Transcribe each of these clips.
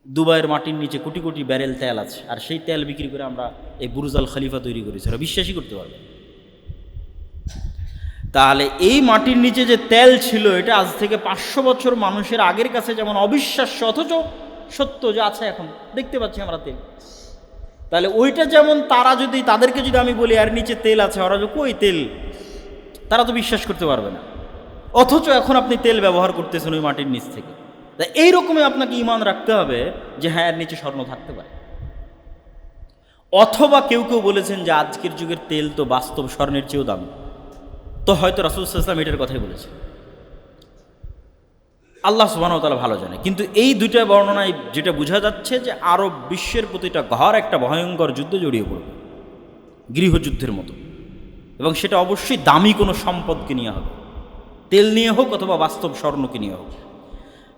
দুবাইয়ের মাটির নিচে কোটি কোটি ব্যারেল তেল আছে, আর সেই তেল বিক্রি করে আমরা এই বুরুজ আল খলিফা তৈরি করেছি, ওরা বিশ্বাসই করতে পারবে। তাহলে এই মাটির নিচে যে তেল ছিল, এটা আজ থেকে 500 বছর মানুষের আগের কাছে যেমন অবিশ্বাস্য, অথচ সত্য যে আছে, এখন দেখতে পাচ্ছি আমরা তেল। তাহলে ওইটা যেমন, তাদেরকে যদি আমি বলি এর নিচে তেল আছে, ওরা যে কই তেল, তারা তো বিশ্বাস করতে পারবে না। অথচ এখন আপনি তেল ব্যবহার করতেছেন ওই মাটির নিচ থেকে। তাই এইরকমই আপনাকে ঈমান রাখতে হবে যে হ্যাঁ, এর নিচে স্বর্ণ থাকতে পারে। অথবা কেউ কেউ বলেছেন যে আজকের যুগের তেল তো বাস্তব স্বর্ণের চেয়েও দামি, তো হয়তো রাসূল সাল্লাল্লাহু আলাইহি ওয়াসাল্লাম এটার কথাই বলেছে, আল্লাহ সুবহানাহু ওয়া তাআলা ভালো জানে। কিন্তু এই দুইটা বর্ণনায় যেটা বোঝা যাচ্ছে যে আরব বিশ্বের প্রতিটা ঘর একটা ভয়ঙ্কর যুদ্ধে জড়িয়ে পড়বে, গৃহযুদ্ধের মতো, এবং সেটা অবশ্যই দামি কোনো সম্পদকে নিয়ে হবে, তেল নিয়ে হোক অথবা বাস্তব স্বর্ণকে নিয়ে হোক।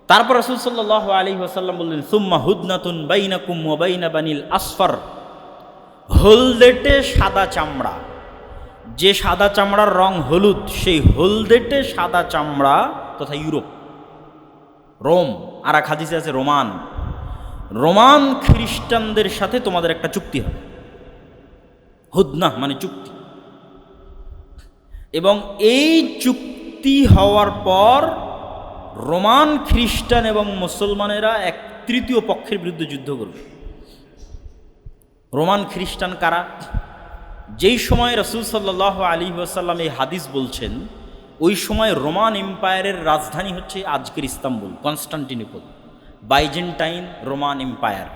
তারপর রাসূল সাল্লাল্লাহু আলাইহি ওয়াসাল্লাম বললেন, সুম্মা হুদনাতুন বাইনাকুম ওয়া বাইনা বানিল আসফার, হলদেটে সাদা চামড়া, যে সাদা চামড়ার রং হলুদ, সেই হলদেটে সাদা চামড়া তথা ইউরোপ, রোম, আর এক হাদিসে আছে রোমান খ্রিস্টানদের সাথে তোমাদের একটা চুক্তি হবে। হুদনা মানে চুক্তি, এবং এই চুক্তি হওয়ার পর রোমান খ্রিস্টান এবং মুসলমানেরা এক তৃতীয় পক্ষের বিরুদ্ধে যুদ্ধ করবে। রোমান খ্রিস্টান কারা? যেই সময় রাসূল সাল্লাল্লাহু আলাইহি ওয়াসাল্লাম এই হাদিস বলছেন, ওই সময় রোমান এম্পায়ারের রাজধানী হচ্ছে আজকের Istanbul, Constantinople, Byzantine Roman empire.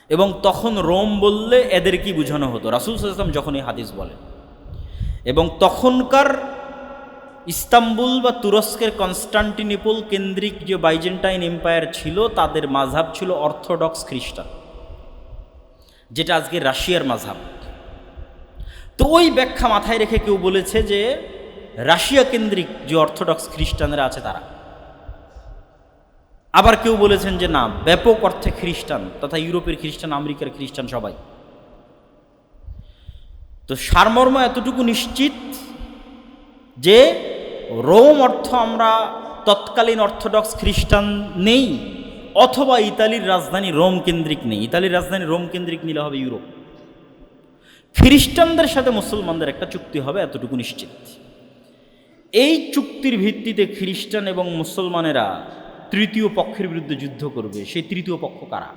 এবং তখন রোম বললে এদের কি বোঝানো হতো রাসূল সাল্লাল্লাহু আলাইহি ওয়াসাল্লাম যখন এই হাদিস বলেন। এবং তখনকার ইস্তাম্বুল বা তুরস্কের কনস্টান্টিনোপল কেন্দ্রিক যে বাইজেন্টাইন এম্পায়ার ছিল, তাদের মাযহাব ছিল অর্থোডক্স খ্রিস্টান, যেটা আজকে রাশিয়ার মাযহাব। তো ওই ব্যাখ্যা মাথায় রেখে কেউ বলেছে যে রাশিয়া কেন্দ্রিক যে অর্থোডক্স খ্রিস্টানরা আছে তারা। আবার কেউ বলেছেন যে না, ব্যাপক অর্থে খ্রিস্টান তথা ইউরোপের খ্রিস্টান, আমেরিকার খ্রিস্টান, সবাই। তো সারমর্ম এতটুকু নিশ্চিত যে রোম অর্থ আমরা তৎকালীন অর্থোডক্স খ্রিস্টান নেই, অথবা ইতালির রাজধানী রোম কেন্দ্রিক নেই। ইতালির রাজধানী রোম কেন্দ্রিক নিলে হবে ইউরোপ। খ্রিস্টানদের সাথে মুসলমানদের একটা চুক্তি হবে, এতটুকু নিশ্চিত। এই চুক্তির ভিত্তিতে খ্রিস্টান এবং মুসলমানেরা তৃতীয় পক্ষের বিরুদ্ধে যুদ্ধ করবে। সেই তৃতীয় পক্ষ কারা?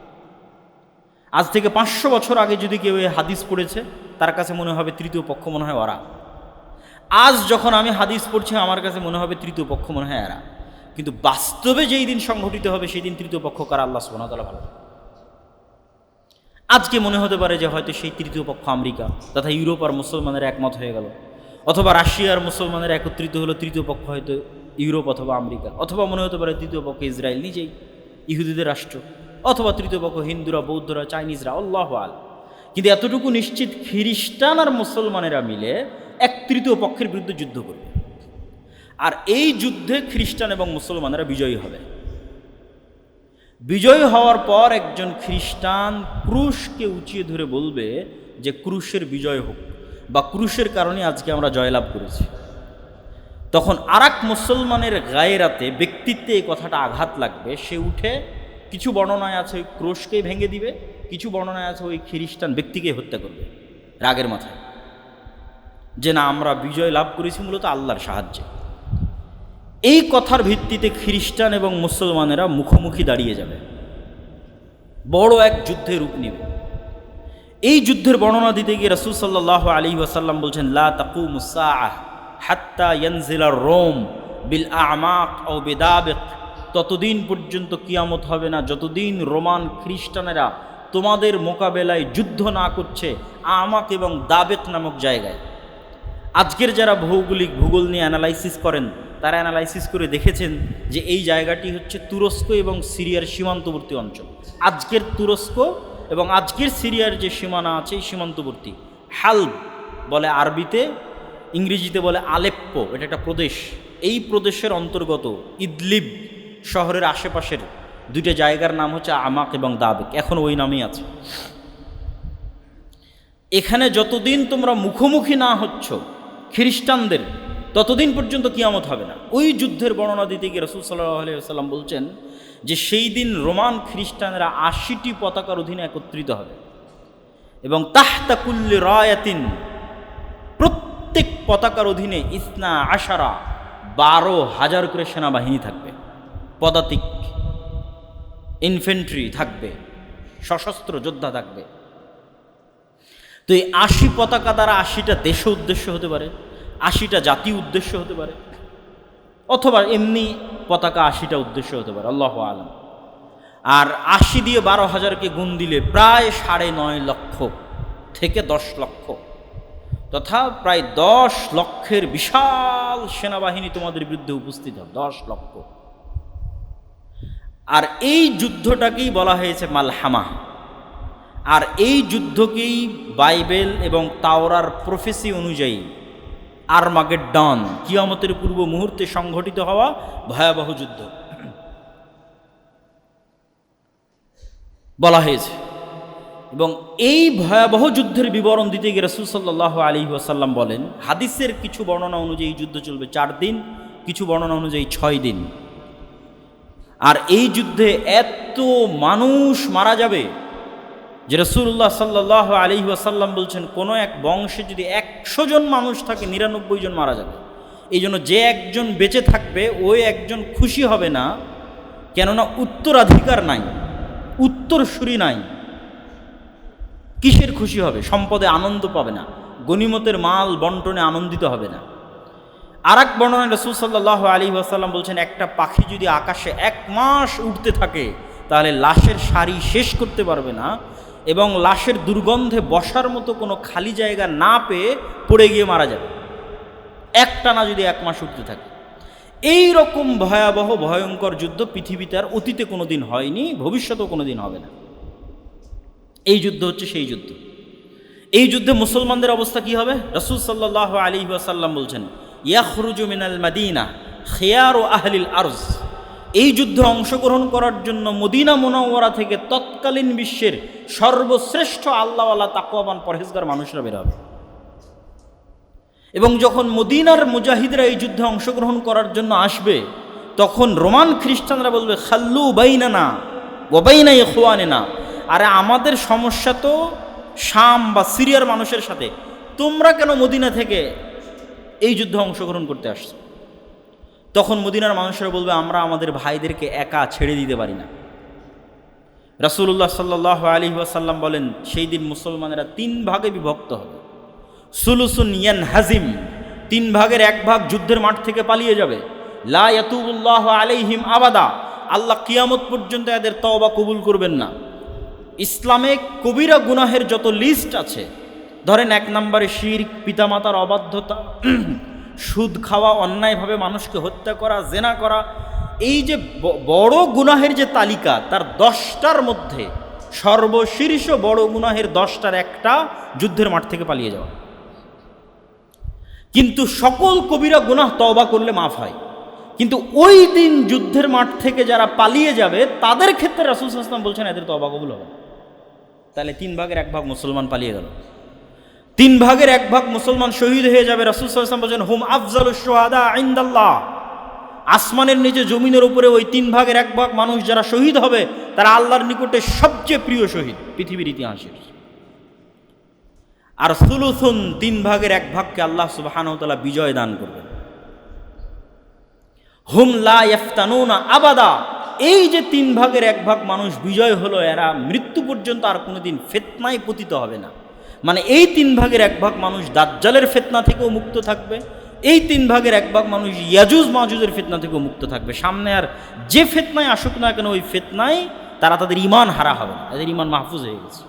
আজ থেকে 500 বছর আগে যদি কেউ এই হাদিস পড়েছে, তার কাছে মনে হবে তৃতীয় পক্ষ মনে হয় ওরা। আজ যখন আমি হাদিস পড়ছি, আমার কাছে মনে হবে তৃতীয় পক্ষ মনে হয় এরা। কিন্তু বাস্তবে যেই দিন সংঘটিত হবে, সেই দিন তৃতীয় পক্ষ কারা আল্লাহ সুবহানাহু ওয়া তাআলা ভালো। আজকে মনে হতে পারে যে হয়তো সেই তৃতীয় পক্ষ আমেরিকা তথা ইউরোপ আর মুসলমানের একমত হয়ে গেল, অথবা রাশিয়া আর মুসলমানের একত্রিত হলো, তৃতীয় পক্ষ হয়তো ইউরোপ অথবা আমেরিকা, অথবা মনে হতে পারে তৃতীয় পক্ষ ইসরায়েল নিজেই, ইহুদিদের রাষ্ট্র, অথবা তৃতীয় পক্ষ হিন্দুরা, বৌদ্ধরা, চাইনিজরা, আল্লাহু আ'লাম। কিন্তু এতটুকু নিশ্চিত, খ্রিস্টান আর মুসলমানেরা মিলে এক তৃতীয় পক্ষের বিরুদ্ধে যুদ্ধ করবে, আর এই যুদ্ধে খ্রিস্টান এবং মুসলমানেরা বিজয়ী হবে। বিজয়ী হওয়ার পর একজন খ্রিস্টান ক্রুশকে উঁচিয়ে ধরে বলবে যে ক্রুশের বিজয় হোক, বা ক্রুশের কারণে আজকে আমরা জয়লাভ করেছি। তখন আরেক মুসলমানের গায়েরাতে, ব্যক্তিত্বে এই কথাটা আঘাত লাগবে। সে উঠে, কিছু বর্ণনায় আছে ওই ক্রুশকেই ভেঙে দিবে, কিছু বর্ণনায় আছে ওই খ্রিস্টান ব্যক্তিকে হত্যা করবে রাগের মাথায়, যে না, আমরা বিজয় লাভ করেছি মূলত আল্লাহর সাহায্যে। এই কথার ভিত্তিতে খ্রিস্টান এবং মুসলমানেরা মুখোমুখি দাঁড়িয়ে যাবে, বড় এক যুদ্ধে রূপ নেবে। এই যুদ্ধের বর্ণনা দিতে গিয়ে রাসূল সাল্লাল্লাহু আলাইহি ওয়াসাল্লাম বলছেন, লা তাকুমুস সাআহ হাত্তা ইয়ানজিলা রোম বিল আমাক আও বিদাবিক, ততদিন পর্যন্ত কিয়ামত হবে না যতদিন রোমান খ্রিস্টানেরা তোমাদের মোকাবেলায় যুদ্ধ না করছে আমাক এবং দাবেক নামক জায়গায়। আজকের যারা ভূগোল নিয়ে অ্যানালাইসিস করেন, তারা অ্যানালাইসিস করে দেখেছেন যে এই জায়গাটি হচ্ছে তুরস্ক এবং সিরিয়ার সীমান্তবর্তী অঞ্চল। আজকের তুরস্ক এবং আজকের সিরিয়ার যে সীমানা আছে, এই সীমান্তবর্তী হালব বলে আরবিতে, ইংরেজিতে বলে আলেপ্পো, এটা একটা প্রদেশ। এই প্রদেশের অন্তর্গত ইদলিব শহরের আশেপাশের দুইটা জায়গার নাম হচ্ছে আমাক এবং দাবেক, এখন ওই নামেই আছে। এখানে যতদিন তোমরা মুখোমুখি না হচ্ছ খ্রিস্টানদের, ততদিন পর্যন্ত কিয়ামত হবে না। ওই যুদ্ধের বর্ণনা দিতে গিয়ে রাসূল সাল্লাল্লাহু আলাইহি ওয়াসাল্লাম বলছেন যে সেই দিন রোমান খ্রিস্টানরা ৮০টি পতাকার অধীনে একত্রিত হবে এবং তাহতা কুল্লি রায়াতিন, প্রত্যেক পতাকার অধীনে ইসনা আশারা ১২,০০০ করে সেনাবাহিনী থাকবে, পদাতিক ইনফেন্ট্রি থাকবে, সশস্ত্র যোদ্ধা থাকবে। তো এই ৮০ পতাকা দ্বারা ৮০টা দেশ উদ্দেশ্য হতে পারে, ৮০টা জাতি উদ্দেশ্য হতে পারে, অথবা এমনি পতাকা ৮০টা উদ্দেশ্য হতে পারে, আল্লাহু আলাম। আর ৮০ দিয়ে ১২,০০০কে গুণ দিলে প্রায় ৯.৫ লক্ষ থেকে ১০ লক্ষ, তথা প্রায় ১০ লক্ষের বিশাল সেনাবাহিনী তোমাদের বিরুদ্ধে উপস্থিত হবে, ১০ লক্ষ। আর এই যুদ্ধটাকেই বলা হয়েছে মালহামা। আর এই যুদ্ধকেই বাইবেল এবং তাওরার প্রফেসি অনুযায়ী আরমাগেড্ডন, কিয়ামতের পূর্ব মুহূর্তে সংঘটিত হওয়া ভয়াবহ যুদ্ধ বলা হয়েছে। এবং এই ভয়াবহ যুদ্ধের বিবরণ দিতে গিয়ে রাসূল সাল্লাল্লাহু আলাইহি ওয়াসাল্লাম বলেন, হাদিসের কিছু বর্ণনা অনুযায়ী যুদ্ধ চলবে ৪ দিন, কিছু বর্ণনা অনুযায়ী ৬ দিন। আর এই যুদ্ধে এত মানুষ মারা যাবে যে রাসূলুল্লাহ সাল্লাল্লাহু আলাইহি ওয়াসাল্লাম বলছেন, কোনো এক বংশে যদি ১০০ জন মানুষ থাকে ৯৯ জন মারা যাবে। এই জন্য যে একজন বেঁচে থাকবে ওই একজন খুশি হবে না, কেননা উত্তরাধিকার নাই, উত্তরসূরি নাই। কিসের খুশি হবে? সম্পদে আনন্দ পাবে না, গনিমতের মাল বন্টনে আনন্দিত হবে না। আর এক বর্ণনায় রাসূল সাল্লাল্লাহু আলাইহি ওয়াসাল্লাম বলছেন, একটা পাখি যদি আকাশে ১ মাস উড়তে থাকে তাহলে লাশের সারি শেষ করতে পারবে না, এবং লাশের দুর্গন্ধে বসার মতো কোনো খালি জায়গা না পেয়ে পড়ে গিয়ে মারা যাবে, একটানা যদি ১ মাস উঠতে থাকে। এই রকম ভয়াবহ ভয়ঙ্কর যুদ্ধ পৃথিবীতে আর অতীতে কোনো দিন হয়নি, ভবিষ্যতেও কোনো দিন হবে না। এই যুদ্ধ হচ্ছে সেই যুদ্ধ। এই যুদ্ধে মুসলমানদের অবস্থা কি হবে? রাসূল সাল্লাল্লাহু আলাইহি ওয়াসাল্লাম বলছেন, ইয়াখরুজু মিনাল মাদিনা খিয়ারু আহলিল আরজ। এই যুদ্ধে অংশগ্রহণ করার জন্য মদিনা মুনাওয়ারা থেকে তৎকালীন বিশ্বের সর্বশ্রেষ্ঠ আল্লাহওয়ালা তাকওয়াবান পরহেজগার মানুষরা বের হবে। এবং যখন মদিনার মুজাহিদরা এই যুদ্ধে অংশগ্রহণ করার জন্য আসবে, তখন রোমান খ্রিস্টানরা বলবে, খাল্লু বাইনানা ওয়া বাইনা ইখওয়ানিনা, আরে আমাদের সমস্যা তো শাম বা সিরিয়ার মানুষের সাথে, তোমরা কেন মদিনা থেকে এই যুদ্ধে অংশগ্রহণ করতে আসছো? তখন মদিনার মানুষেরা বলবে, আমরা আমাদের ভাইদেরকে একা ছেড়ে দিতে পারি না। রাসূলুল্লাহ সাল্লাল্লাহু আলাইহি ওয়াসাল্লাম বলেন, সেই দিন মুসলমানেরা ৩ ভাগে বিভক্ত হবে। সুলুসুন ইয়ানহাজিম, ৩ ভাগের ১ ভাগ যুদ্ধের মাঠ থেকে পালিয়ে যাবে। লা ইয়াতুবুল্লাহু আলাইহিম আবাদা, আল্লাহ কিয়ামত পর্যন্ত এদের তওবা কবুল করবেন না। ইসলামে কবিরা গুনাহের যত লিস্ট আছে, ধরেন ১ নম্বরে শিরক, পিতামাতার অবাধ্যতা, সুদ খাওয়া, অন্যায়ভাবে মানুষকে হত্যা করা, জেনা করা, এই যে বড় গুনাহের যে তালিকা, তার 10টার মধ্যে সর্বশীর্ষ বড় গুনাহের 10টার একটা যুদ্ধের মাঠ থেকে পালিয়ে যাওয়া। কিন্তু সকল কবিরা গুনাহ তওবা করলে মাফ হয়, কিন্তু ওই দিন যুদ্ধের মাঠ থেকে যারা পালিয়ে যাবে তাদের ক্ষেত্রে রাসূল সাল্লাল্লাহু আলাইহি ওয়াসাল্লাম বলছেন এদের তওবা কবুল হবে। তাহলে 3 ভাগের 1 ভাগ মুসলমান পালিয়ে গেল, 3 ভাগের 1 ভাগ মুসলমান শহীদ হয়ে যাবে। রাসূল সাল্লাল্লাহু আলাইহি ওয়াসাল্লাম বলেন, হুম আফজালুশ শুহাদা ইনদাল্লাহ, আসমানের নিচে জমিনের উপরে ওই 3 ভাগের 1 ভাগ মানুষ যারা শহীদ হবে তারা আল্লাহর নিকটে সবচেয়ে প্রিয় শহীদ পৃথিবীর ইতিহাসের। আর সুলুসুন, 3 ভাগের 1 ভাগকে আল্লাহ সুবহানাহু ওয়া তাআলা বিজয় দান করবেন। হুম লা ইফতানুনা আবাদা, এই যে 3 ভাগের 1 ভাগ মানুষ বিজয় হলো, এরা মৃত্যু পর্যন্ত আর কোনোদিন ফিতনায় পতিত হবে না। মানে এই 3 ভাগের 1 ভাগ মানুষ দাজ্জালের ফিতনা থেকেও মুক্ত থাকবে, এই 3 ভাগের 1 ভাগ মানুষ ইয়াজুজ মাজুজের ফিতনা থেকেও মুক্ত থাকবে। সামনে আর যে ফিতনায় আসুক না কেন, ওই ফিতনায় তারা তাদের ঈমান হারা হবে না, তাদের ঈমান মাহফুজ হয়ে গেছে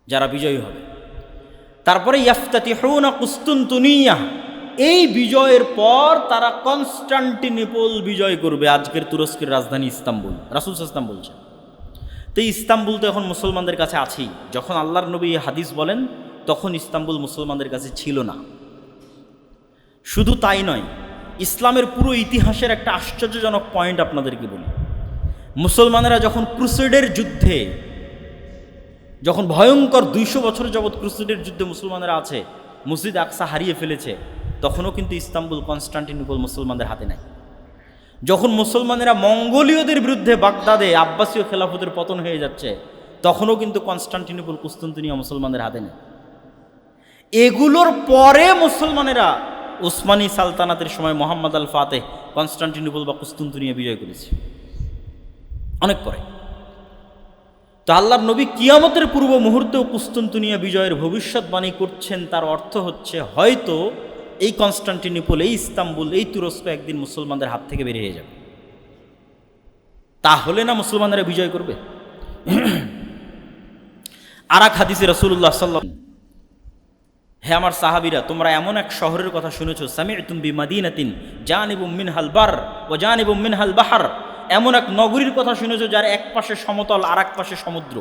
যারা বিজয়ী হবে। তারপরে ইয়াফতাতিহুনা কুস্তুনতুনিয়া, এই বিজয়ের পর তারা কনস্টান্টিনোপল বিজয় করবে, আজকের তুরস্কের রাজধানী ইস্তাম্বুল। রাসূল সাল্লাল্লাহু আলাইহি ওয়াসাল্লাম বলছেন। তো ইস্তাম্বুল তো এখন মুসলমানদের কাছে আছেই। যখন আল্লাহর নবী হাদিস বলেন তখন ইস্তাম্বুল মুসলমানদের কাছে ছিল না। শুধু তাই নয়, ইসলামের পুরো ইতিহাসের একটা আশ্চর্যজনক পয়েন্ট আপনাদেরকে বলি। মুসলমানেরা যখন ক্রুসেডের যুদ্ধে, যখন ভয়ঙ্কর 200 বছর যাবৎ ক্রুসেডের যুদ্ধে মুসলমানেরা আছে, মসজিদ আকসা হারিয়ে ফেলেছে, তখনও কিন্তু ইস্তাম্বুল, কনস্টান্টিনোপল মুসলমানদের হাতে নাই। যখন মুসলমানেরা মঙ্গোলীয়দের বিরুদ্ধে বাগদাদে আব্বাসীয় খেলাফতের পতন হয়ে যাচ্ছে, তখনও কিন্তু কনস্টান্টিনোপল কুস্তুনতুনিয়া মুসলমানদের হাতে নেই। এগুলোর পরে মুসলমানেরা উসমানী সালতানাতের সময় মোহাম্মদ আল ফাতেহ কনস্টান্টিনোপল বা কুস্তুনতুনিয়া বিজয় করেছে, অনেক পরে। তো আল্লাহর নবী কিয়ামতের পূর্ব মুহূর্তেও কুস্তুনতুনিয়া বিজয়ের ভবিষ্যৎবাণী করছেন। তার অর্থ হচ্ছে হয়তো এই কনস্টান্টিনোপল, এই ইস্তাম্বুল, এই তুরস্ক একদিন মুসলমানদের হাত থেকে বেরিয়ে যাবে। তাহলে না মুসলমানরা বিজয় করবে। আর এক হাদিসে রাসূলুল্লাহ সাল্লাল্লাহু আলাইহি ওয়াসাল্লাম, হে আমার সাহাবীরা, তোমরা এমন এক শহরের কথা শুনেছো, সামি'তুম বিমাদিনাতিন জানিবুম মিনহাল বার ওয়া জানিবুম মিনহাল বাহর, এমন এক নগরীর কথা শুনেছো যার এক পাশে সমতল আর এক পাশে সমুদ্র।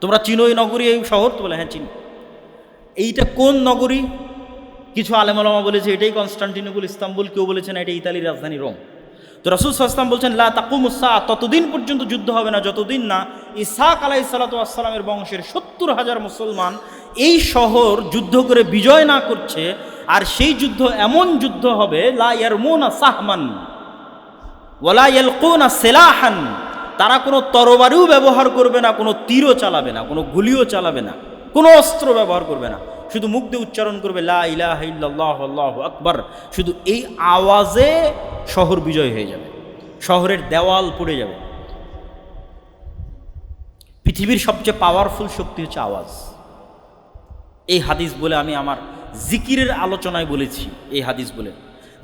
তোমরা চিনো এই নগরী, এই শহর? তো বলে হ্যাঁ চিনি। এইটা কোন নগরী? কিছু আলেম ওলামা বলেছে এটাই কনস্টান্টিনোপল, ইস্তাম্বুল। কেউ বলেছেন এটা ইতালির রাজধানী রোম। তো রাসূল সাল্লাল্লাহু আলাইহি ওয়াসাল্লাম বলছেন, লা তাকুমুস সাআ, ততদিন পর্যন্ত যুদ্ধ হবে না যতদিন না ইসহাক আলাইহিস সালাতু ওয়াস সালামের বংশের ৭০,০০০ মুসলমান এই শহর যুদ্ধ করে বিজয় না করছে। আর সেই যুদ্ধ এমন যুদ্ধ হবে, লা ইয়ারমুনা সাহমান ওয়ালা ইয়ালকুনা সিলাহান, তারা কোনো তরবারিও ব্যবহার করবে না, কোনো তীরও চালাবে না, কোনো গুলিও চালাবে না, কোনো অস্ত্র ব্যবহার করবে না, শুধু মুখ দিয়ে উচ্চারণ করবে লা ইলাহা ইল্লাল্লাহু আল্লাহু আকবার। শুধু এই আওয়াজে শহর বিজয় হয়ে যাবে, শহরের দেওয়াল পড়ে যাবে। পৃথিবীর সবচেয়ে পাওয়ারফুল শক্তি হচ্ছে আওয়াজ। এই হাদিস বলে আমি আমার জিকিরের আলোচনায় বলেছি, এই হাদিস বলে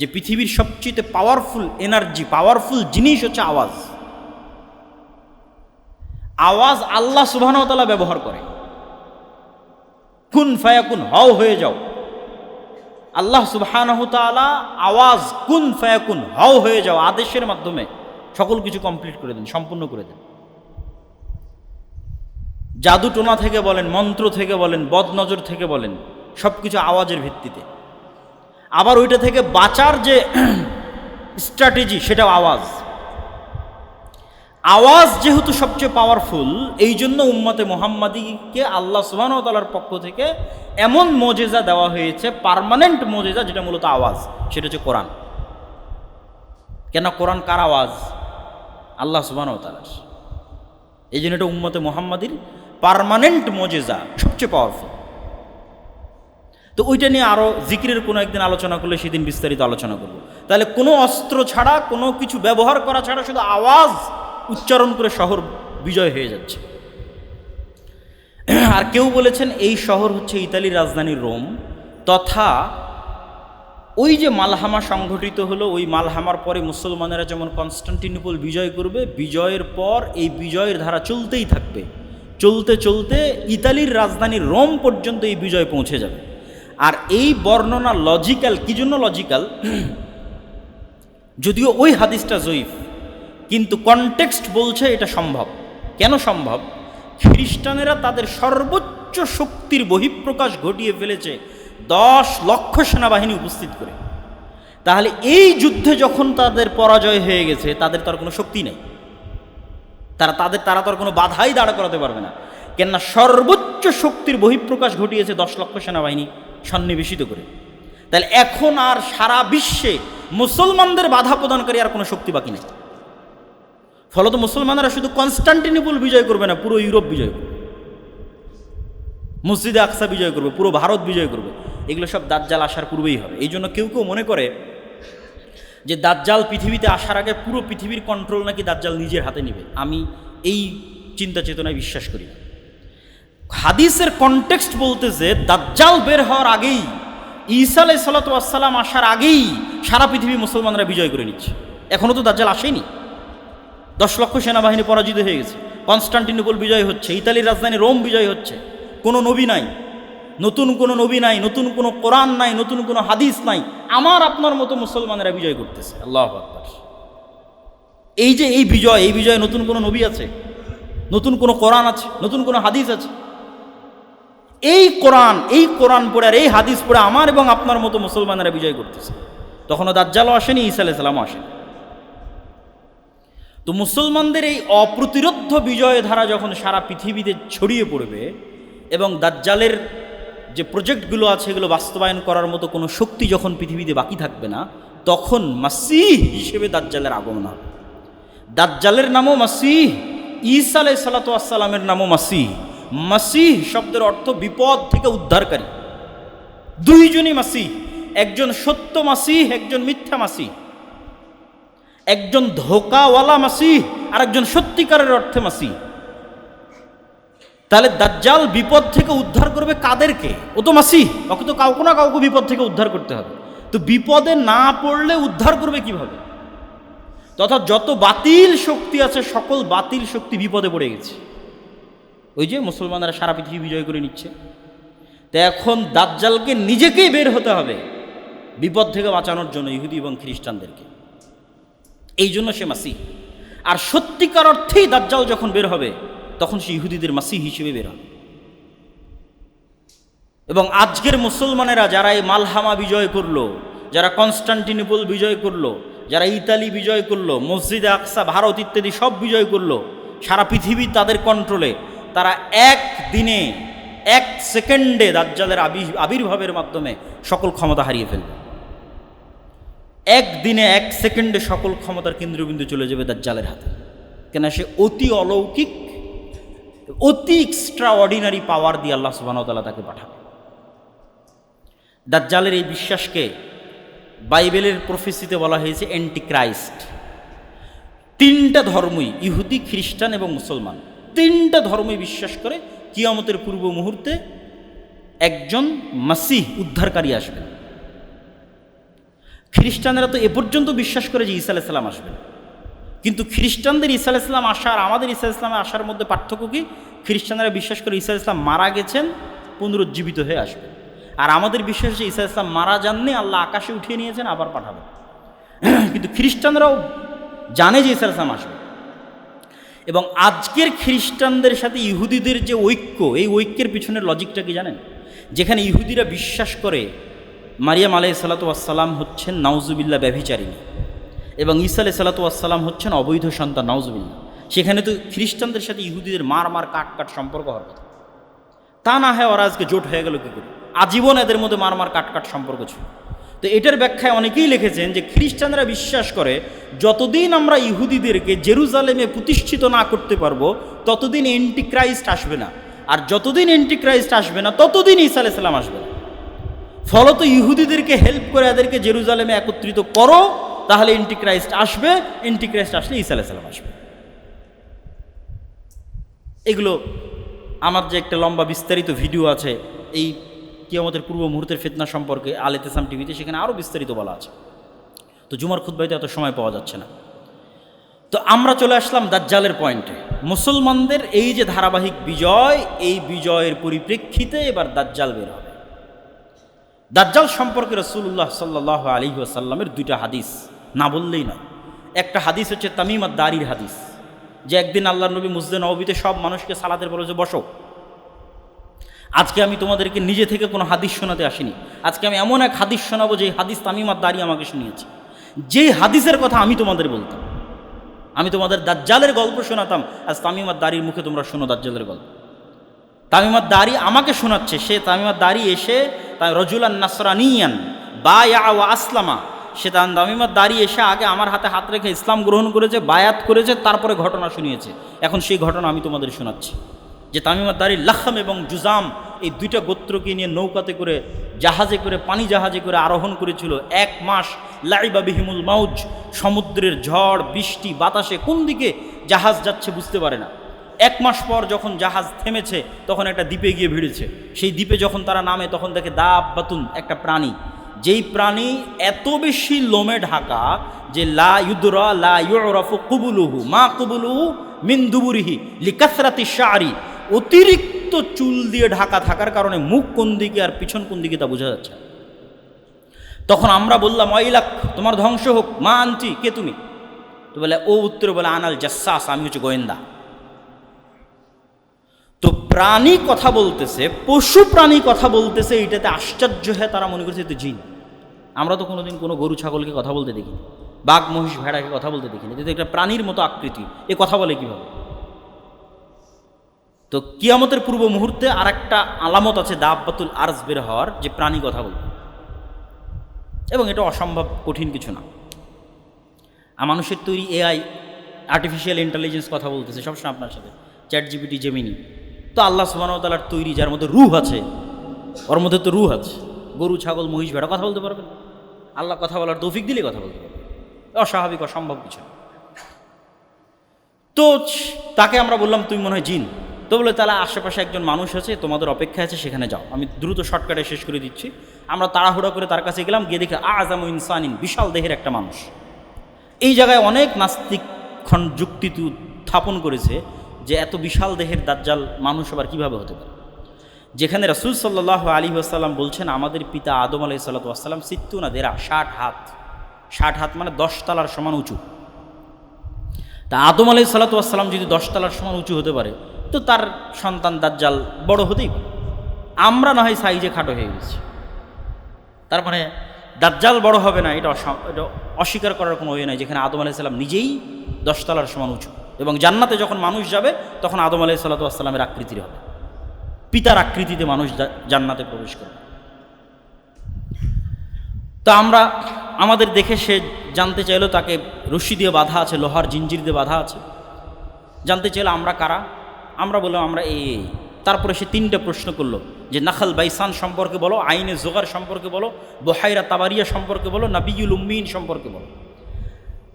যে পৃথিবীর সবচেয়ে পাওয়ারফুল এনার্জি, পাওয়ারফুল জিনিস হচ্ছে আওয়াজ। আওয়াজ আল্লাহ সুবহানাহু ওয়া তাআলা ব্যবহার করে। কুন ফায়াকুন, হও হয়ে যাও। আল্লাহ সুবহানাহু তাআলা আওয়াজ কুন ফায়াকুন, হও হয়ে যাও আদেশের মাধ্যমে সকল কিছু কমপ্লিট করে দেন, সম্পূর্ণ করে দেন। জাদু টোনা থেকে বলেন, মন্ত্র থেকে বলেন, বদনজর থেকে বলেন, সব কিছু আওয়াজের ভিত্তিতে। আবার ওইটা থেকে বাঁচার যে স্ট্র্যাটেজি, সেটাও আওয়াজ। আওয়াজ যেহেতু সবচেয়ে পাওয়ারফুল, এই জন্য উম্মতে মুহাম্মাদীকে আল্লাহ সুবহানাহু ওয়া তাআলার পক্ষ থেকে এমন মুজিজা দেওয়া হয়েছে, পার্মানেন্ট মুজিজা, যেটা মূলত আওয়াজ, সেটা হচ্ছে কোরআন। কেন কোরআন কার আওয়াজ? আল্লাহ সুবহানাহু ওয়া তাআলার। এই জন্য এটা উম্মতে মুহাম্মাদীর পার্মানেন্ট মুজিজা, সবচেয়ে পাওয়ারফুল। তো ওইটা নিয়ে আরও জিকিরের কোনো একদিন আলোচনা করলে সেদিন বিস্তারিত আলোচনা করব। তাহলে কোনো অস্ত্র ছাড়া, কোনো কিছু ব্যবহার করা ছাড়া শুধু আওয়াজ উচ্চারণ করে শহর বিজয় হয়ে যাচ্ছে। আর কেউ বলেছেন এই শহর হচ্ছে ইতালির রাজধানী রোম, তথা ওই যে মালহামা সংঘটিত হলো, ওই মালহামার পরে মুসলমানেরা যেমন কনস্টান্টিনোপল বিজয় করবে, বিজয়ের পর এই বিজয়ের ধারা চলতেই থাকবে, চলতে চলতে ইতালির রাজধানী রোম পর্যন্ত এই বিজয় পৌঁছে যাবে। আর এই বর্ণনা লজিক্যাল। কি জন্য লজিক্যাল? যদিও ওই হাদিসটা জয়ীফ, কিন্তু কনটেক্সট বলছে এটা সম্ভব। কেন সম্ভব? খ্রিস্টানেরা তাদের সর্বোচ্চ শক্তির বহিঃপ্রকাশ ঘটিয়ে ফেলেছে 10 লক্ষ সেনাবাহিনী উপস্থিত করে। তাহলে এই যুদ্ধে যখন তাদের পরাজয় হয়ে গেছে, তাদের তো আর কোনো শক্তি নেই, তারা তো আর কোনো বাধাই দাঁড় করাতে পারবে না। কেননা সর্বোচ্চ শক্তির বহিঃপ্রকাশ ঘটিয়েছে 10 লক্ষ সেনাবাহিনী সন্নিবেশিত করে। তাহলে এখন আর সারা বিশ্বে মুসলমানদের বাধা প্রদানকারী আর কোনো শক্তি বাকি নেই। ফলত মুসলমানরা শুধু কনস্টান্টিনোপল বিজয় করবে না, পুরো ইউরোপ বিজয় করবে, মসজিদে আকসা বিজয় করবে, পুরো ভারত বিজয় করবে। এগুলো সব দাজ্জাল আসার পূর্বেই হবে। এই জন্য কেউ কেউ মনে করে যে দাজ্জাল পৃথিবীতে আসার আগে পুরো পৃথিবীর কন্ট্রোল নাকি দাজ্জাল নিজের হাতে নেবে। আমি এই চিন্তা চেতনায় বিশ্বাস করি না। হাদিসের কনটেক্সট বলতেছে দাজ্জাল বের হওয়ার আগেই, ঈসা আলাইহিস সালাতু ওয়াস সালাম আসার আগেই সারা পৃথিবী মুসলমানরা বিজয় করে নিচ্ছে। এখনও তো দাজ্জাল আসেনি। 10 লক্ষ সেনাবাহিনী পরাজিত হয়ে গেছে, কনস্টান্টিনোপল বিজয় হচ্ছে, ইতালির রাজধানী রোম বিজয় হচ্ছে। কোনো নবী নাই, নতুন কোনো নবী নাই, নতুন কোনো কোরআন নাই, নতুন কোনো হাদিস নাই, আমার আপনার মতো মুসলমানেরা বিজয় করতেছে। আল্লাহু আকবার। এই যে এই বিজয় নতুন কোনো নবী আছে, নতুন কোনো কোরআন আছে, নতুন কোনো হাদিস আছে? এই কোরআন পড়ে আর এই হাদিস পড়ে আমার এবং আপনার মতো মুসলমানেরা বিজয় করতেছে। তখনও দাজ্জালও আসেনি, ঈসা আলাইহিস সালামও আসেনি। তো মুসলমানদের এই অপ্রতিরোধ্য বিজয় ধারা যখন সারা পৃথিবীতে ছড়িয়ে পড়বে এবং দাজ্জালের যে প্রজেক্টগুলো আছে এগুলো বাস্তবায়ন করার মতো কোনো শক্তি যখন পৃথিবীতে বাকি থাকবে না, তখন মাসিহ হিসেবে দাজ্জালের আগমন হবে। দাজ্জালের নামও মাসিহ, ঈসা আলাইহিস সালাতু ওয়াস সালামের নামও মাসিহ। মাসিহ শব্দের অর্থ বিপদ থেকে উদ্ধারকারী। দুইজনই মাসিহ, একজন সত্য মাসিহ, একজন মিথ্যা মাসিহ। একজন ধোকাওয়ালা মাসিহ আর একজন সত্যিকারের অর্থে মাসিহ। তাহলে দাজ্জাল বিপদ থেকে উদ্ধার করবে কাদেরকে? ও তো মাসিহ, ওকে তো কাউকে না কাউকে বিপদ থেকে উদ্ধার করতে হবে। তো বিপদে না পড়লে উদ্ধার করবে কিভাবে? তথা যত বাতিল শক্তি আছে সকল বাতিল শক্তি বিপদে পড়ে গেছে। ওই যে মুসলমানরা সারা পৃথিবী বিজয় করে নিচ্ছে। তো এখন দাজ্জালকে নিজেকেই বের হতে হবে বিপদ থেকে বাঁচানোর জন্য, ইহুদি এবং খ্রিস্টানদেরকে। এই জন্য সে মাসিহ। আর সত্যিকার অর্থেই দাজ্জাল যখন বের হবে তখন সে ইহুদিদের মাসিহ হিসেবে বের হবে। এবং আজকের মুসলমানেরা যারা এই মালহামা বিজয় করলো, যারা কনস্টান্টিনোপল বিজয় করলো, যারা ইতালি বিজয় করলো, মসজিদে আকসা, ভারত ইত্যাদি সব বিজয় করলো, সারা পৃথিবী তাদের কন্ট্রোলে, তারা এক দিনে, এক সেকেন্ডে দাজ্জালের আবির্ভাবের মাধ্যমে সকল ক্ষমতা হারিয়ে ফেলবে। একদিনে, এক সেকেন্ডে সকল ক্ষমতার কেন্দ্রবিন্দু চলে যাবে দাজ্জালের হাতে। কেন? সে অতি অলৌকিক, অতি এক্সট্রা অর্ডিনারি পাওয়ার দিয়ে আল্লাহ সুবহানাহু ওয়া তাআলা তাকে পাঠাবে। দাজ্জালের এই বিশ্বাসকে বাইবেলের প্রফেসিতে বলা হয়েছে অ্যান্টিক্রাইস্ট। তিনটা ধর্মই, ইহুদি, খ্রিস্টান এবং মুসলমান, তিনটা ধর্মই বিশ্বাস করে কিয়ামতের পূর্ব মুহূর্তে একজন মাসিহ উদ্ধারকারী আসবেন। খ্রিস্টানেরা তো এ পর্যন্ত বিশ্বাস করে যে ঈসা আলাইহিস সালাম আসবেন, কিন্তু খ্রিস্টানদের ঈসা আলাইহিস সালাম আসার আমাদের ঈসা আলাইহিস সালামের আসার মধ্যে পার্থক্য কি? খ্রিস্টানরা বিশ্বাস করে ঈসা আলাইহিস সালাম মারা গেছেন, পুনরুজ্জীবিত হয়ে আসবেন। আর আমাদের বিশ্বাস যে ঈসা আলাইহিস সালাম মারা যাননি, আল্লাহ আকাশে উঠিয়ে নিয়েছেন, আবার পাঠাবেন। কিন্তু খ্রিস্টানরাও জানে যে ঈসা আলাইহিস সালাম আসবে। এবং আজকের খ্রিস্টানদের সাথে ইহুদিদের যে ঐক্য, এই ঐক্যের পিছনের লজিকটা কি জানেন? যেখানে ইহুদিরা বিশ্বাস করে মারিয়াম আলাইহিস সালাতু ওয়াস সালাম হচ্ছেন নাউজুবিল্লাহ ব্যভিচারিণী এবং ঈসা আলাইহিস সালাতু ওয়াস সালাম হচ্ছেন অবৈধ সন্তান, নাউজুবিল্লাহ, সেখানে তো খ্রিস্টানদের সাথে ইহুদিদের মার কাট সম্পর্ক হওয়ার কথা। তা না হয় ওরা আজকে জোট হয়ে গেল কী করে? আজীবন এদের মধ্যে মার কাট সম্পর্ক ছিল। তো এটার ব্যাখ্যায় অনেকেই লিখেছেন যে খ্রিস্টানরা বিশ্বাস করে যতদিন আমরা ইহুদিদেরকে জেরুজালেমে প্রতিষ্ঠিত না করতে পারবো ততদিন অ্যান্টিক্রাইস্ট আসবে না, আর যতদিন অ্যান্টিক্রাইস্ট আসবে না ততদিন ঈসা আলাইহিস সালাম আসবে না। ফলত ইহুদিদেরকে হেল্প করে এদেরকে জেরুজালেমে একত্রিত করো, তাহলে অ্যান্টিক্রাইস্ট আসবে, অ্যান্টিক্রাইস্ট আসলে ঈসা আলাইহিস সালাম আসবে। এগুলো আমার যে একটা লম্বা বিস্তারিত ভিডিও আছে এই কিয়ামতের পূর্ব মুহূর্তের ফিতনা সম্পর্কে আল ইতিসাম টিভিতে, সেখানে আরও বিস্তারিত বলা আছে। তো জুমার খুতবাইতে এত সময় পাওয়া যাচ্ছে না। তো আমরা চলে আসলাম দাজ্জালের পয়েন্টে। মুসলমানদের এই যে ধারাবাহিক বিজয়, এই বিজয়ের পরিপ্রেক্ষিতে এবার দাজ্জাল বের হবে। দাজ্জাল সম্পর্কে রাসূলুল্লাহ সাল্লাল্লাহু আলাইহি ওয়াসাল্লামের দুইটা হাদিস না বললেই নয়। একটা হাদিস হচ্ছে তামিম আদ-দারির হাদিস, যে একদিন আল্লাহর নবী মসজিদে নববীতে সব মানুষকে সালাতের বলেছে বসো। আজকে আমি তোমাদেরকে নিজে থেকে কোনো হাদিস শোনাতে আসিনি, আজকে আমি এমন এক হাদিস শোনাবো যে হাদিস তামিম আদ-দারি আমাকে শুনিয়েছে। যেই হাদিসের কথা আমি তোমাদের বলতাম, আমি তোমাদের দাজ্জালের গল্প শোনাতাম, আজ তামিম আদ-দারির মুখে তোমরা শোনো দাজ্জালের গল্প। তামিম আদ-দারি আমাকে শোনাচ্ছে। সে তামিম আদ-দারি এসে রজুলান নাসরানিয়ান বায়া ওয়া আসলামা, সে তামিম আদ-দারি এসে আগে আমার হাতে হাত রেখে ইসলাম গ্রহণ করেছে, বায়াত করেছে, তারপরে ঘটনা শুনিয়েছে। এখন সেই ঘটনা আমি তোমাদের শোনাচ্ছি, যে তামিম আদ-দারি লাখম এবং জুজাম এই দুইটা গোত্রকে নিয়ে নৌকাতে করে, জাহাজে করে, পানি জাহাজে করে আরোহণ করেছিল। 1 মাস লাইবা বিহিমুল মাউজ, সমুদ্রের ঝড় বৃষ্টি বাতাসে কোন দিকে জাহাজ যাচ্ছে বুঝতে পারে না। 1 মাস পর যখন জাহাজ থেমেছে তখন একটা দ্বীপে গিয়ে ভিড়েছে। সেই দ্বীপে যখন তারা নামে তখন দেখে দাব্বাতুন, একটা প্রাণী, যেই প্রাণী এত বেশি লোমে ঢাকা যে লা ইউদরা লা ইউরাফু কুবুলুহু মা কুবুলুহু মিন দুবুরিহি লিকাসরাতি শারি, অতিরিক্ত চুল দিয়ে ঢাকা থাকার কারণে মুখ কোন দিকে আর পিছন কোন দিকে তা বোঝা যাচ্ছে। তখন আমরা বললাম ওয়াইলাক, তোমার ধ্বংস হোক, মা আনতি, কে তুমি? তো বলে, ও উত্তরে বলে আনাল জাসসাস, আমি হচ্ছে গোয়েন্দা। তো প্রাণী কথা বলতেছে, পশু প্রাণী কথা বলতেছে, এইটাতে আশ্চর্য হয়ে তারা মনে করছে তো জিন। আমরা তো কোনোদিন কোনো গরু ছাগলকে কথা বলতে দেখিনি, বাঘ মহিষ ভেড়াকে কথা বলতে দেখিনি, কিন্তু একটা প্রাণীর মতো আকৃতি, এ কথা বলে কীভাবে? তো কিয়ামতের পূর্ব মুহূর্তে আর একটা আলামত আছে দাব্বাতুল আরজ বের হওয়ার, যে প্রাণী কথা বলবে। এবং এটা অসম্ভব কঠিন কিছু না। আর মানুষের তৈরি এআই, আর্টিফিশিয়াল ইন্টেলিজেন্স কথা বলতেছে সবসময় আপনার সাথে, চ্যাট জিপিটি, জেমিনি, তো আল্লাহ সুবহানাহু ওয়া তাআলার তৈরি, যার মধ্যে রূহ আছে, ওর মধ্যে তো রূহ আছে। গরু, ছাগল, মহিষ, ভেড়া কথা বলতে পারবেন? আল্লাহ কথা বলার তৌফিক দিলে কথা বলতে পারবেন। অস্বাভাবিক, অসম্ভব কিছু না। তো তাকে আমরা বললাম তুমি মনে হয় জিন। তো বলে তাহলে আশেপাশে একজন মানুষ আছে, তোমাদের অপেক্ষা আছে, সেখানে যাও। আমি দ্রুত শর্টকাটে শেষ করে দিচ্ছি। আমরা তাড়াহুড়া করে তার কাছে গেলাম, গিয়ে দেখি আযামু ইনসানিন, বিশাল দেহের একটা মানুষ। এই জায়গায় অনেক নাস্তিক যুক্তি স্থাপন করেছে যে এত বিশাল দেহের দাজ্জাল মানুষ আবার কীভাবে হতে পারে, যেখানে রাসূল সাল্লাল্লাহু আলাইহি ওয়াসাল্লাম বলছেন আমাদের পিতা আদম আলাইহিস সালাতু ওয়াস সালাম 60 হাত, 60 হাত মানে 10 তলার সমান উঁচু। তা আদম আলাইহিস সালাতু ওয়াস সালাম যদি 10 তলার সমান উঁচু হতে পারে, তো তার সন্তান দাজ্জাল বড় হতেই পারে। আমরা না হয় সাইজে খাটো হয়ে গেছি, তার মানে দাজ্জাল বড় হবে না, এটা অস্বীকার করার কোনো ওয়ে নাই, যেখানে আদম আলাইহিস সালাম নিজেই 10 তলার সমান উঁচু। এবং জান্নাতে যখন মানুষ যাবে তখন আদম আলাইহিস সালাতু ওয়াস সালামের আকৃতির হবে, পিতার আকৃতিতে মানুষ জান্নাতে প্রবেশ করবে। তো আমাদের দেখে সে জানতে চাইলো, তাকে রশ্মি দিয়ে বাঁধা আছে, লোহার জিঞ্জির দিয়ে বাঁধা আছে। জানতে চাইলো আমরা কারা, আমরা বললাম আমরা এই। তারপরে সে 3টে প্রশ্ন করলো যে নাখাল বাইসান সম্পর্কে বলো, আইনে জোগার সম্পর্কে বলো, বহাইরা তাবারিয়া সম্পর্কে বলো, নাবিয়ুল উম্মিন সম্পর্কে বলো।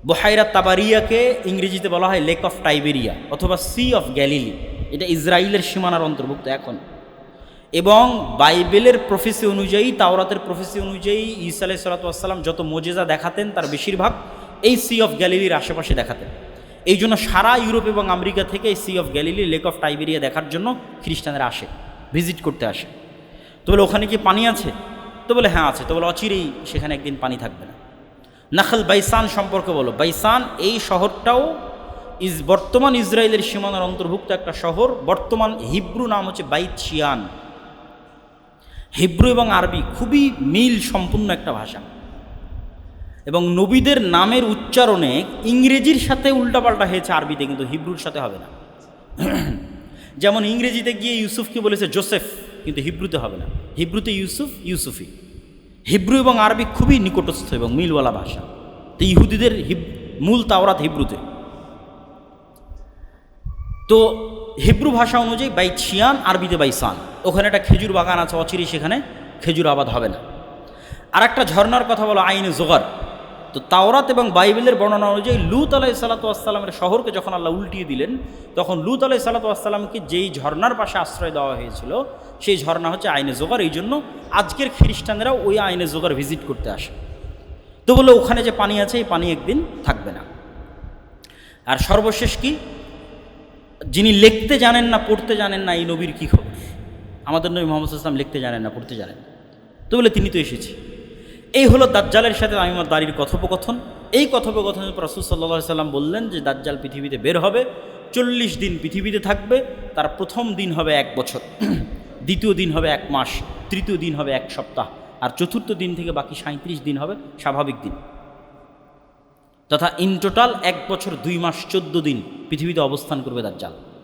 বহাইরা তাবারিয়াকে ইংরেজিতে বলা হয় লেক অফ টাইবেরিয়া অথবা সি অফ গ্যালিলি, এটা ইসরায়েলের সীমানার অন্তর্ভুক্ত এখন। এবং বাইবেলের প্রফেসি অনুযায়ী, তাওরাতের প্রফেসি অনুযায়ী ঈসা আলাইহিস সালাতু ওয়াস সালাম যত মুজিজা দেখাতেন তার বেশিরভাগ এই সি অফ গ্যালিলির আশেপাশে দেখাতেন। এই জন্য সারা ইউরোপ এবং আমেরিকা থেকে এই sea of Galilee, lake of Tiberias দেখার জন্য খ্রিস্টানরা আসে, ভিজিট করতে আসে। তো বলে ওখানে কি পানি আছে? তো বলে হ্যাঁ আছে। তো বলে অচিরেই সেখানে একদিন পানি থাকবে না। নাখাল বাইসান সম্পর্কে বলো। বাইসান এই শহরটাও বর্তমান ইসরায়েলের সীমানার অন্তর্ভুক্ত একটা শহর। বর্তমান হিব্রু নাম হচ্ছে বাইত শিয়ান। হিব্রু এবং আরবি খুবই মিল সম্পূর্ণ একটা ভাষা, এবং নবীদের নামের উচ্চারণে ইংরেজির সাথে উল্টাপাল্টা হয়েছে আরবিতে, কিন্তু হিব্রুর সাথে হবে না। যেমন ইংরেজিতে গিয়ে ইউসুফকে বলেছে জোসেফ, কিন্তু হিব্রুতে হবে না। হিব্রুতে ইউসুফ, ইউসুফি। হিব্রু এবং আরবি খুবই নিকটস্থ এবং মিলওয়ালা ভাষা। তো ইহুদিদের মূল তাওরাত হিব্রুতে। তো হিব্রু ভাষা অনুযায়ী বাইত শিয়ান, আরবিতে বাইসান। ওখানে একটা খেজুর বাগান আছে, অচিরেই সেখানে খেজুর আবাদ হবে না। আর একটা ঝর্ণার কথা বলো আইনে জোগার। তো তাওরাত এবং বাইবেলের বর্ণনা অনুযায়ী লূত আলাইহিস সালাতু ওয়াস সালামের শহরকে যখন আল্লাহ উল্টিয়ে দিলেন, তখন লূত আলাইহিস সালাতু ওয়াস সালামকে যেই ঝর্ণার পাশে আশ্রয় দেওয়া হয়েছিল সেই ঝর্ণা হচ্ছে আইনে জোগার। এই জন্য আজকের খ্রিস্টানেরাও ওই আইনে জোগার ভিজিট করতে আসে। তো বলে ওখানে যে পানি আছে, এই পানি একদিন থাকবে না। আর সর্বশেষ কি, যিনি লিখতে জানেন না, পড়তে জানেন না, এই নবীর কী খবর? আমাদের নবী মুহাম্মদ সাল্লাল্লাহু আলাইহি ওয়াসাল্লাম লিখতে জানেন না, পড়তে জানেন না। তো বলে তিনি তো এসেছি। এই হলো দাজ্জালের সাথে তামিমুদ দারির কথোপকথন। এই কথোপকথনের পর রাসূল সাল্লাল্লাহু আলাইহি ওয়াসাল্লাম বললেন যে দাজ্জাল পৃথিবীতে বের হবে, 40 দিন পৃথিবীতে থাকবে। তার প্রথম দিন হবে 1 বছর, দ্বিতীয় দিন হবে 1 মাস, তৃতীয় দিন হবে 1 সপ্তাহ, আর চতুর্থ দিন থেকে বাকি 37 দিন হবে স্বাভাবিক দিন। তথা ইন টোটাল 1 বছর 2 মাস 14 দিন পৃথিবীতে অবস্থান করবে দাজ্জাল।